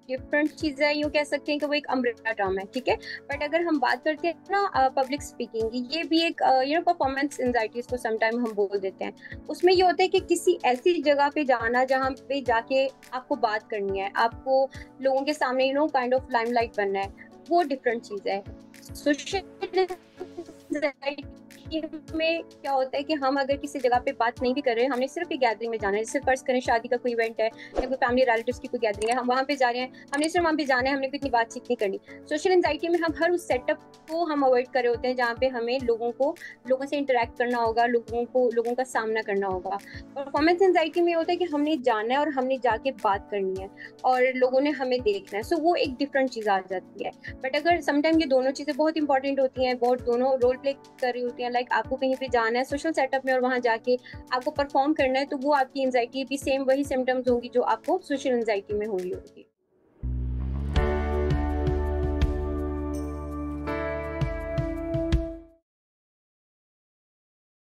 Different चीज है, यूँ कह सकते हैं कि वो एक अम्ब्रेला टर्म है, ठीक है। बट अगर हम बात करते हैं ना पब्लिक स्पीकिंग की, ये भी एक परफॉर्मेंस एंजाइटी इसको समटाइम हम बोल देते हैं। उसमें ये होता है कि किसी ऐसी जगह पे जाना जहाँ पे जाके आपको बात करनी है, आपको लोगों के सामने काइंड ऑफ लाइमलाइट बनना है, वो डिफरेंट चीज है। सोशल में क्या होता है कि हम अगर किसी जगह पे बात नहीं भी कर रहे हैं, हमने सिर्फ एक गैदरिंग में जाना है, जैसे फर्ज करें शादी का कोई इवेंट है या कोई फैमिली रिलेटिव्स की कोई गैदरिंग है, हम वहां पे जा रहे हैं, हमने सिर्फ वहां पे जाना है, हमने कोई इतनी बातचीत नहीं करनी। सोशल एंजाइटी में हम हर उस सेटअप को हम अवॉइड कर रहे होते हैं जहाँ पे हमें लोगों से इंटरेक्ट करना होगा, लोगों का सामना करना होगा। परफॉर्मेंस एंजाइटी में होता है कि हमने जाना है और हमने जाके बात करनी है और लोगों ने हमें देखना है, सो वो एक डिफरेंट चीज आ जाती है। बट अगर समटाइम ये दोनों चीजें बहुत इंपॉर्टेंट होती हैं, बहुत दोनों रोल प्ले कर रही होती हैं, लाइक आपको कहीं पे जाना है सोशल सेटअप में और वहां जाके आपको परफॉर्म करना है, तो वो आपकी एंजाइटी भी सेम वही सिम्टम्स होंगी जो आपको सोशल एंजाइटी में हो रही होगी।